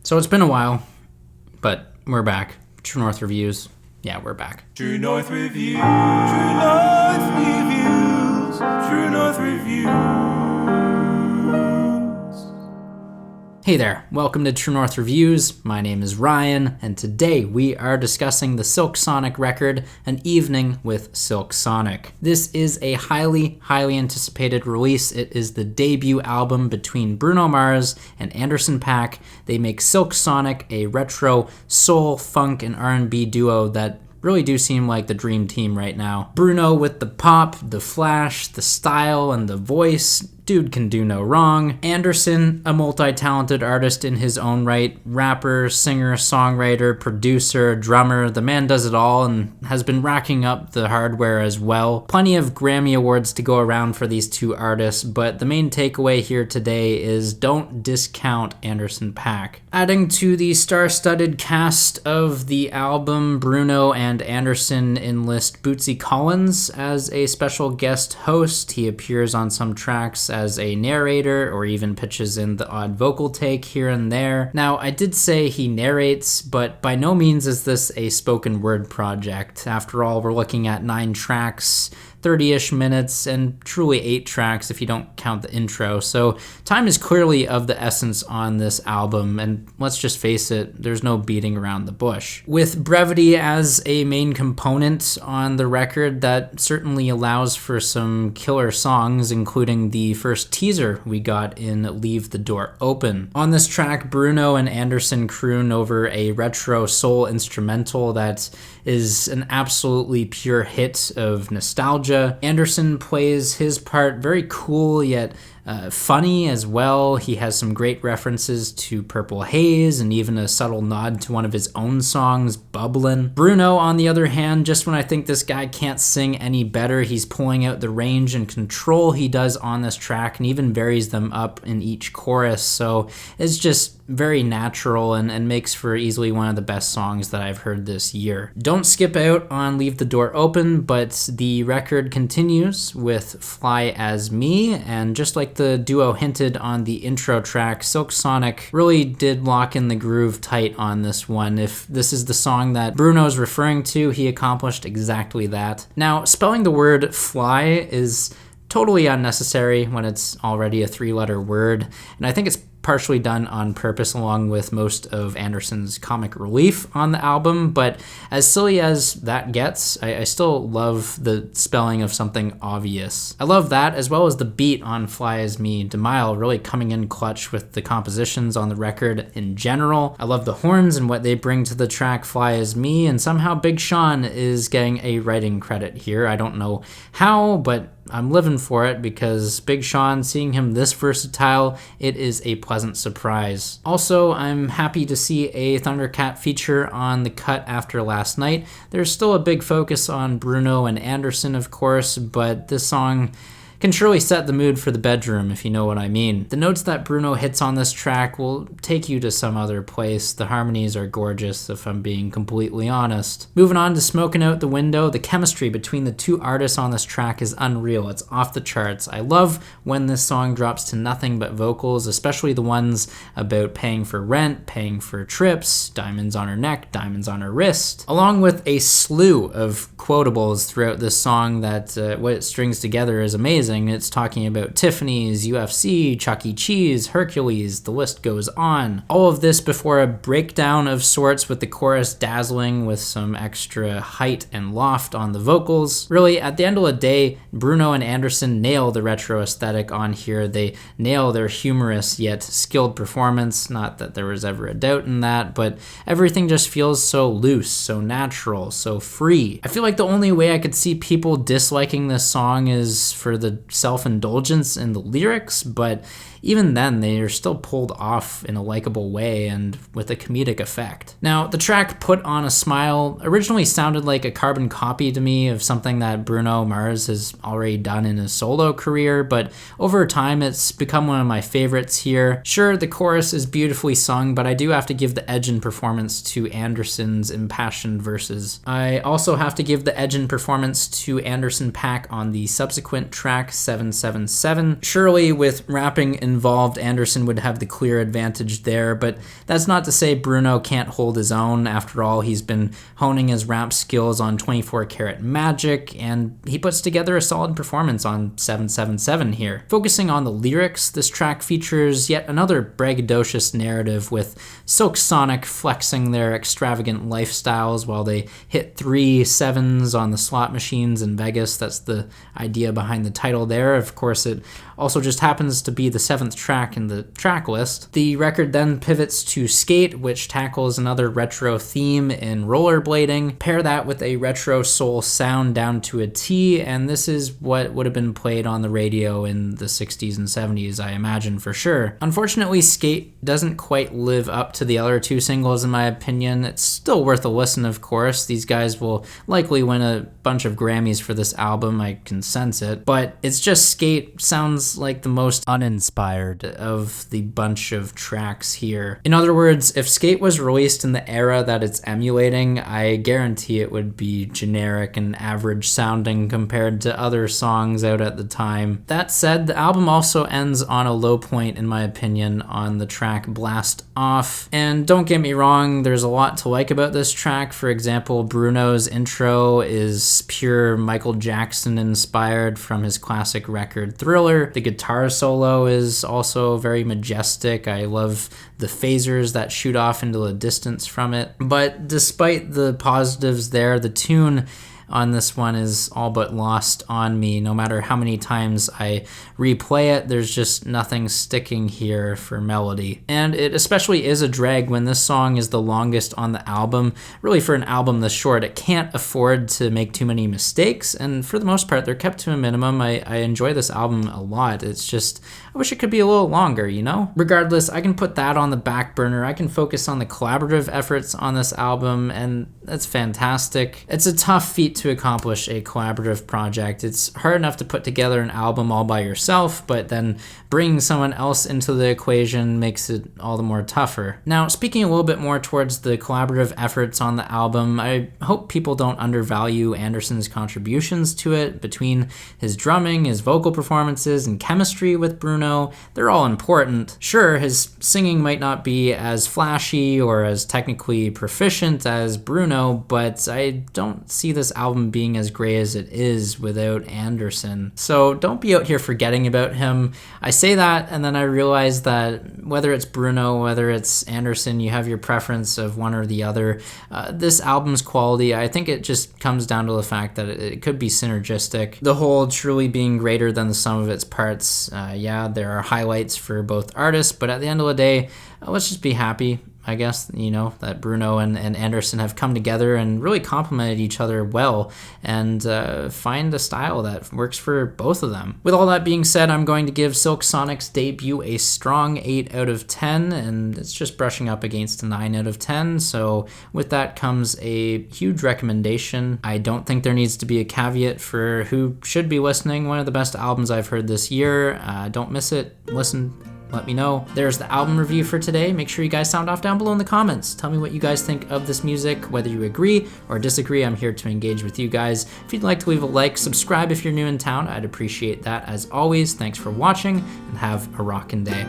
So it's been a while, but we're back. True North Reviews. Yeah, we're back. True North Reviews, True North Reviews, True North Reviews. Hey there, welcome to True North Reviews. My name is Ryan, and today we are discussing the Silk Sonic record, An Evening with Silk Sonic. This is a highly anticipated release. It is the debut album between Bruno Mars and Anderson .Paak. They make Silk Sonic a retro soul, funk, and R&B duo that really do seem like the dream team right now. Bruno with the pop, the flash, the style, and the voice. Dude can do no wrong. Anderson, a multi-talented artist in his own right, rapper, singer, songwriter, producer, drummer. The man does it all and has been racking up the hardware as well. Plenty of Grammy Awards to go around for these two artists, but the main takeaway here today is don't discount Anderson .Paak. Adding to the star-studded cast of the album, Bruno and Anderson enlist Bootsy Collins as a special guest host. He appears on some tracks as a narrator or even pitches in the odd vocal take here and there. Now, I did say he narrates, but by no means is this a spoken word project. After all, we're looking at 9 tracks, 30-ish minutes, and truly 8 tracks if you don't count the intro. So time is clearly of the essence on this album, and let's just face it, there's no beating around the bush. With brevity as a main component on the record, that certainly allows for some killer songs, including the first teaser we got in Leave the Door Open. On this track, Bruno and Anderson croon over a retro soul instrumental that is an absolutely pure hit of nostalgia. Anderson plays his part very cool yet funny as well. He has some great references to Purple Haze and even a subtle nod to one of his own songs, Bubblin'. Bruno, on the other hand, just when I think this guy can't sing any better, he's pulling out the range and control he does on this track and even varies them up in each chorus. So it's just very natural and makes for easily one of the best songs that I've heard this year. Don't skip out on Leave the Door Open, but the record continues with Fly As Me, and just like the duo hinted on the intro track, Silk Sonic really did lock in the groove tight on this one. If this is the song that Bruno's referring to, he accomplished exactly that. Now, spelling the word fly is totally unnecessary when it's already a 3-letter word, and I think it's partially done on purpose along with most of Anderson's comic relief on the album, but as silly as that gets, I still love the spelling of something obvious. I love that, as well as the beat on Fly As Me. DeMille really coming in clutch with the compositions on the record in general. I love the horns and what they bring to the track Fly As Me, and somehow Big Sean is getting a writing credit here. I don't know how, but I'm living for it because Big Sean, seeing him this versatile, it is a pleasant surprise. Also, I'm happy to see a Thundercat feature on the cut after last night. There's still a big focus on Bruno and Anderson, of course, but this song can surely set the mood for the bedroom, if you know what I mean. The notes that Bruno hits on this track will take you to some other place. The harmonies are gorgeous, if I'm being completely honest. Moving on to Smokin' Out the Window, the chemistry between the two artists on this track is unreal. It's off the charts. I love when this song drops to nothing but vocals, especially the ones about paying for rent, paying for trips, diamonds on her neck, diamonds on her wrist, along with a slew of quotables throughout this song that what it strings together is amazing. It's talking about Tiffany's, UFC, Chuck E. Cheese, Hercules, the list goes on. All of this before a breakdown of sorts with the chorus dazzling with some extra height and loft on the vocals. Really, at the end of the day, Bruno and Anderson nail the retro aesthetic on here. They nail their humorous yet skilled performance. Not that there was ever a doubt in that, but everything just feels so loose, so natural, so free. I feel like the only way I could see people disliking this song is for the self-indulgence in the lyrics, but even then they are still pulled off in a likable way and with a comedic effect. Now, the track Put On a Smile originally sounded like a carbon copy to me of something that Bruno Mars has already done in his solo career, but over time it's become one of my favorites here. Sure, the chorus is beautifully sung, but I do have to give the edge in performance to Anderson's impassioned verses. I also have to give the edge in performance to Anderson .Paak on the subsequent track track, 777. Surely with rapping involved, Anderson would have the clear advantage there, but that's not to say Bruno can't hold his own. After all, he's been honing his rap skills on 24 Karat Magic, and he puts together a solid performance on 777 here. Focusing on the lyrics, this track features yet another braggadocious narrative with Silk Sonic flexing their extravagant lifestyles while they hit 3 sevens on the slot machines in Vegas. That's the idea behind the title there. Of course, it also just happens to be the 7th track in the track list. The record then pivots to Skate, which tackles another retro theme in rollerblading. Pair that with a retro soul sound down to a T, and this is what would have been played on the radio in the 60s and 70s, I imagine for sure. Unfortunately, Skate doesn't quite live up to the other 2 singles in my opinion. It's still worth a listen, of course. These guys will likely win a bunch of Grammys for this album, I can sense it, but it's just Skate sounds like the most uninspired of the bunch of tracks here. In other words, if Skate was released in the era that it's emulating, I guarantee it would be generic and average sounding compared to other songs out at the time. That said, the album also ends on a low point in my opinion on the track Blast Off. And don't get me wrong, there's a lot to like about this track. For example, Bruno's intro is pure Michael Jackson inspired from his classic record Thriller. The guitar solo is also very majestic. I love the phasers that shoot off into the distance from it. But despite the positives there, the tune on this one is all but lost on me. No matter how many times I replay it, there's just nothing sticking here for melody. And it especially is a drag when this song is the longest on the album. Really, for an album this short, it can't afford to make too many mistakes, and for the most part, they're kept to a minimum. I enjoy this album a lot. It's just, I wish it could be a little longer, you know? Regardless, I can put that on the back burner. I can focus on the collaborative efforts on this album, and that's fantastic. It's a tough feat to accomplish a collaborative project. It's hard enough to put together an album all by yourself, but then bringing someone else into the equation makes it all the more tougher. Now, speaking a little bit more towards the collaborative efforts on the album, I hope people don't undervalue Anderson's contributions to it. Between his drumming, his vocal performances, and chemistry with Bruno, they're all important. Sure, his singing might not be as flashy or as technically proficient as Bruno, but I don't see this album being as great as it is without Anderson. So don't be out here forgetting about him. I say that, and then I realize that whether it's Bruno, whether it's Anderson, you have your preference of one or the other. This album's quality, I think it just comes down to the fact that it could be synergistic. The whole truly being greater than the sum of its parts. Yeah, there are highlights for both artists, but at the end of the day, let's just be happy, I guess, you know, that Bruno and Anderson have come together and really complemented each other well and find a style that works for both of them. With all that being said, I'm going to give Silk Sonic's debut a strong 8 out of 10, and it's just brushing up against a 9 out of 10, so with that comes a huge recommendation. I don't think there needs to be a caveat for who should be listening. One of the best albums I've heard this year. Don't miss it. Listen. Let me know. There's the album review for today. Make sure you guys sound off down below in the comments. Tell me what you guys think of this music, whether you agree or disagree. I'm here to engage with you guys. If you'd like to leave a like, subscribe if you're new in town. I'd appreciate that as always. Thanks for watching and have a rockin' day.